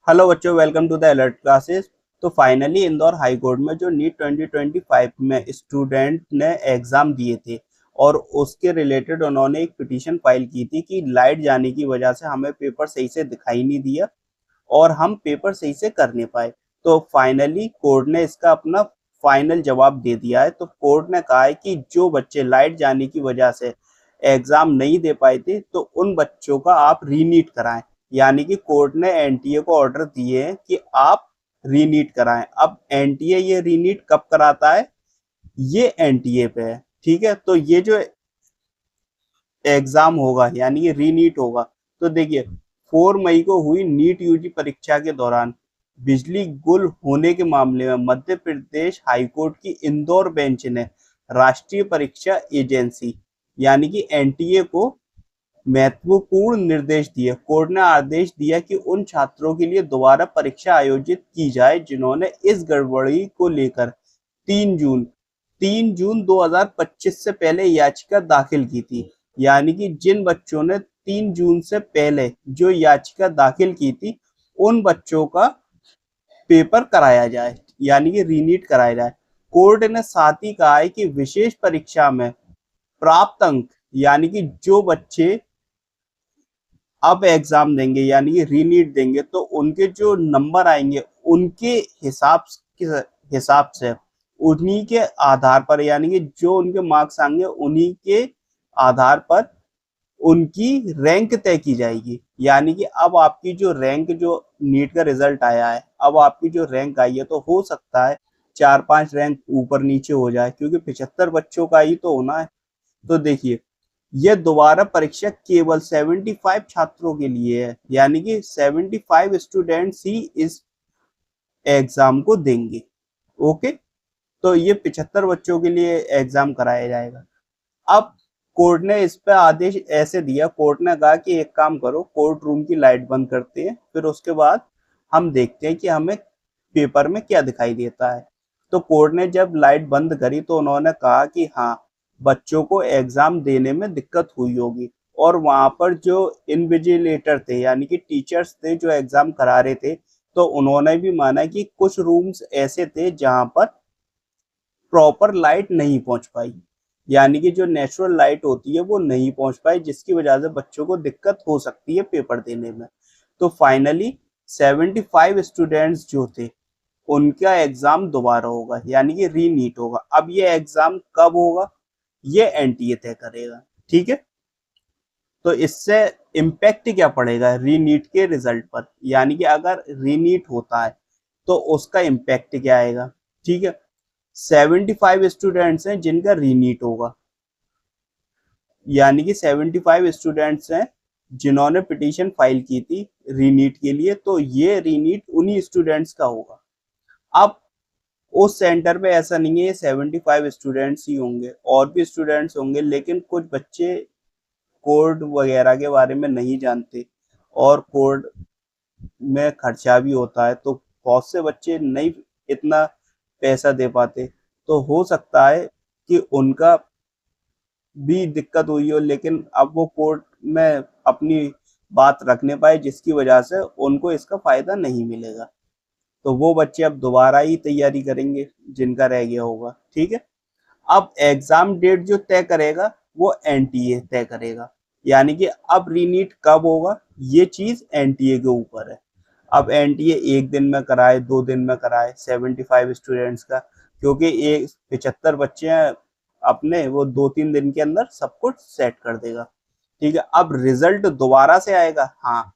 Hello बच्चों, welcome to the alert classes. तो finally Indore high court में जो नीट 2025 में स्टूडेंट ने एग्जाम दिए थे और उसके रिलेटेड उन्होंने एक पिटीशन फाइल की थी कि लाइट जाने की वजह से हमें पेपर सही से दिखाई नहीं दिया और हम पेपर सही से कर नहीं पाए। तो फाइनली कोर्ट ने इसका अपना फाइनल जवाब दे दिया है। तो कोर्ट ने कहा है कि जो बच्चे लाइट जाने की वजह से एग्जाम नहीं दे पाए थे तो उन बच्चों का आप रीनीट कराएं। यानी कि कोर्ट ने एनटीए को ऑर्डर दिए हैं कि आप रीनीट कराएं। अब एनटीए ये रीनीट कब कराता है, ये एनटीए पे है। ठीक है, तो ये जो एग्जाम होगा यानी कि रीनीट होगा, तो देखिए 4 मई को हुई नीट यूजी परीक्षा के दौरान बिजली गुल होने के मामले में मध्य प्रदेश हाईकोर्ट की इंदौर बेंच ने राष्ट्रीय परीक्षा एजेंसी यानी कि एनटीए को महत्वपूर्ण निर्देश दिए। कोर्ट ने आदेश दिया कि उन छात्रों के लिए दोबारा परीक्षा आयोजित की जाए जिन्होंने इस गड़बड़ी को लेकर 3 जून 2025 से पहले याचिका दाखिल की थी। यानी कि जिन बच्चों ने 3 जून से पहले जो याचिका दाखिल की थी उन बच्चों का पेपर कराया जाए यानी कि रीनीट कराया जाए। कोर्ट ने साथ ही कहा है कि विशेष परीक्षा में प्राप्त अंक यानी कि जो बच्चे अब एग्जाम देंगे यानी कि रीनीट देंगे तो उनके जो नंबर आएंगे उनके हिसाब के हिसाब से उन्हीं के आधार पर यानी कि जो उनके मार्क्स आएंगे उन्हीं के आधार पर उनकी रैंक तय की जाएगी। यानी कि अब आपकी जो रैंक जो नीट का रिजल्ट आया है, अब आपकी जो रैंक आई है तो हो सकता है 4-5 रैंक ऊपर नीचे हो जाए क्योंकि 75 बच्चों का ही तो होना है। तो देखिए ये दोबारा परीक्षा केवल 75 छात्रों के लिए है यानी कि 75 स्टूडेंट्स ही इस एग्जाम को देंगे। ओके, तो ये 75 बच्चों के लिए एग्जाम कराया जाएगा। अब कोर्ट ने इस पे आदेश ऐसे दिया, कोर्ट ने कहा कि एक काम करो, कोर्ट रूम की लाइट बंद करते हैं, फिर उसके बाद हम देखते हैं कि हमें पेपर में क्या दिखाई देता है। तो कोर्ट ने जब लाइट बंद करी तो उन्होंने कहा कि हाँ, बच्चों को एग्जाम देने में दिक्कत हुई होगी। और वहां पर जो इन्विजिलेटर थे यानी कि टीचर्स थे जो एग्जाम करा रहे थे, तो उन्होंने भी माना कि कुछ रूम्स ऐसे थे जहां पर प्रॉपर लाइट नहीं पहुंच पाई यानी कि जो नेचुरल लाइट होती है वो नहीं पहुंच पाई, जिसकी वजह से बच्चों को दिक्कत हो सकती है पेपर देने में। तो फाइनली 75 स्टूडेंट्स जो थे उनका एग्जाम दोबारा होगा यानी कि रीनीट होगा। अब ये एग्जाम कब होगा ये एनटीए तय करेगा। ठीक है, तो इससे इम्पैक्ट क्या पड़ेगा रीनीट के रिजल्ट पर, यानी कि अगर रीनीट होता है तो उसका इम्पैक्ट क्या आएगा। ठीक है, 75 स्टूडेंट्स हैं जिनका रीनीट होगा यानी कि 75 स्टूडेंट्स हैं जिन्होंने पिटीशन फाइल की थी रीनीट के लिए, तो ये रीनीट उन्हीं स्टूडेंट्स का होगा। अब उस सेंटर पे ऐसा नहीं है ये 75 स्टूडेंट्स ही होंगे, और भी स्टूडेंट्स होंगे, लेकिन कुछ बच्चे कोड वगैरह के बारे में नहीं जानते और कोड में खर्चा भी होता है, तो बहुत से बच्चे नहीं इतना पैसा दे पाते। तो हो सकता है कि उनका भी दिक्कत हुई हो, लेकिन अब वो कोर्ट में अपनी बात रख नहीं पाए जिसकी वजह से उनको इसका फायदा नहीं मिलेगा। तो वो बच्चे अब दोबारा ही तैयारी करेंगे जिनका रह गया होगा। ठीक है, अब एग्जाम डेट जो तय करेगा वो एनटीए तय करेगा यानी कि अब रीनीट कब होगा ये चीज एनटीए के ऊपर है। अब एनटीए एक दिन में कराए, 2 दिन में कराए 75 स्टूडेंट्स का, क्योंकि एक 75 बच्चे हैं अपने, वो 2-3 दिन के अंदर सब कुछ सेट कर देगा। ठीक है, अब रिजल्ट दोबारा से आएगा। हाँ,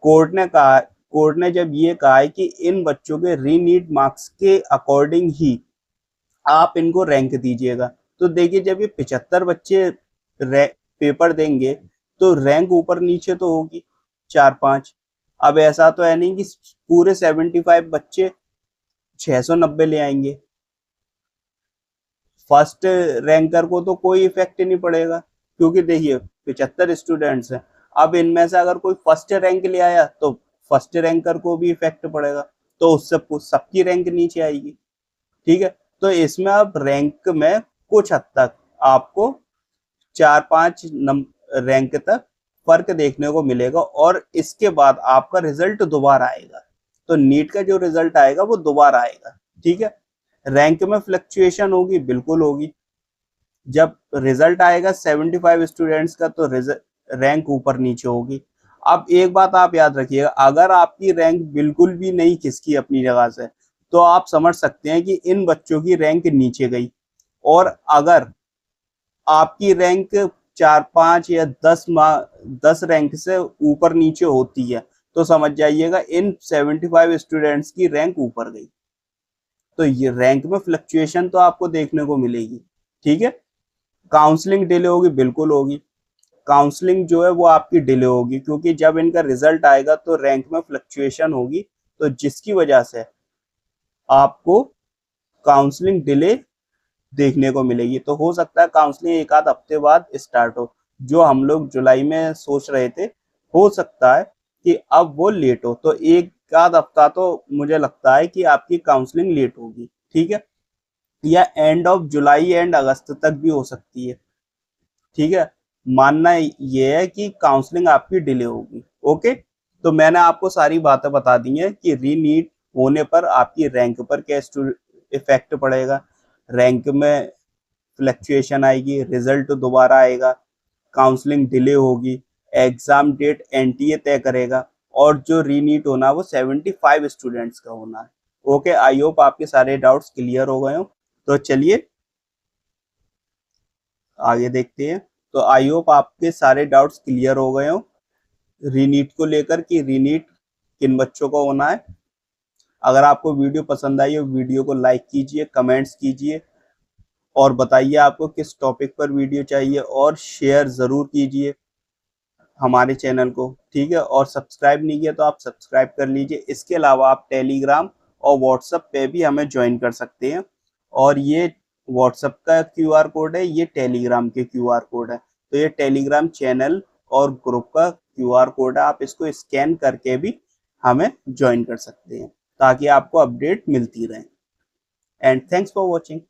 कोर्ट ने जब ये कहा है कि इन बच्चों के रीनीट मार्क्स के अकॉर्डिंग ही आप इनको रैंक दीजिएगा। तो देखिए जब ये 75 बच्चे पेपर देंगे तो रैंक ऊपर नीचे तो होगी 4-5। अब ऐसा तो है नहीं कि पूरे 75 बच्चे 690 ले आएंगे, फर्स्ट रैंकर को तो कोई इफेक्ट नहीं पड़ेगा क्योंकि देखिए 75 स्टूडेंट्स हैं। अब इनमें से अगर कोई फर्स्ट रैंक ले आया तो फर्स्ट रैंकर को भी इफेक्ट पड़ेगा, तो उससे सबकी रैंक नीचे आएगी। ठीक है, तो इसमें अब रैंक में कुछ हद तक आपको 4-5 रैंक तक फर्क देखने को मिलेगा और इसके बाद आपका रिजल्ट दोबारा आएगा। तो नीट का जो रिजल्ट आएगा वो दोबारा आएगा, ठीक है। रैंक में फ्लक्चुएशन होगी, बिल्कुल होगी। जब रिजल्ट आएगा 75 स्टूडेंट्स का तो रैंक ऊपर नीचे होगी। अब एक बात आप याद रखिएगा, अगर आपकी रैंक बिल्कुल भी नहीं खिसकी अपनी जगह से तो आप समझ सकते हैं कि इन बच्चों की रैंक नीचे गई। और अगर आपकी रैंक 4, 5 या 10 रैंक से ऊपर नीचे होती है तो समझ जाइएगा इन 75 स्टूडेंट्स की रैंक ऊपर गई। तो ये रैंक में फ्लक्चुएशन तो आपको देखने को मिलेगी, ठीक है। काउंसलिंग डिले होगी, बिल्कुल होगी। काउंसलिंग जो है वो आपकी डिले होगी क्योंकि जब इनका रिजल्ट आएगा तो रैंक में फ्लक्चुएशन होगी, तो जिसकी वजह से आपको काउंसलिंग डिले देखने को मिलेगी। तो हो सकता है काउंसलिंग एक आध हफ्ते बाद स्टार्ट हो। जो हम लोग जुलाई में सोच रहे थे, हो सकता है कि अब वो लेट हो। तो एक आध हफ्ता तो मुझे लगता है कि आपकी काउंसलिंग लेट होगी, ठीक है। या end of July and August तक भी हो सकती है, ठीक है। मानना ये है कि काउंसलिंग आपकी डिले होगी। ओके, तो मैंने आपको सारी बातें बता दी हैं कि रीनीट होने पर आपकी रैंक पर क्या इफेक्ट पड़ेगा, रैंक में फ्लक्चुएशन आएगी, रिजल्ट दोबारा आएगा, काउंसलिंग डिले होगी, एग्जाम डेट एनटीए तय करेगा और जो रीनीट होना है वो 75 स्टूडेंट्स का होना है। ओके, आई होप आपके सारे डाउट्स क्लियर हो गए हो। तो चलिए आगे देखते हैं। तो आई होप आपके सारे डाउट्स क्लियर हो गए हो रीनीट को लेकर कि रीनीट किन बच्चों को होना है। अगर आपको वीडियो पसंद आई हो वीडियो को लाइक कीजिए, कमेंट्स कीजिए और बताइए आपको किस टॉपिक पर वीडियो चाहिए और शेयर ज़रूर कीजिए हमारे चैनल को, ठीक है। और सब्सक्राइब नहीं किया तो आप सब्सक्राइब कर लीजिए। इसके अलावा आप टेलीग्राम और व्हाट्सएप पे भी हमें ज्वाइन कर सकते हैं। और ये व्हाट्सएप का क्यूआर कोड है, ये टेलीग्राम के क्यूआर कोड है। तो ये टेलीग्राम चैनल और ग्रुप का क्यूआर कोड है, आप इसको स्कैन करके भी हमें ज्वाइन कर सकते हैं ताकि आपको अपडेट मिलती रहे। And thanks for watching.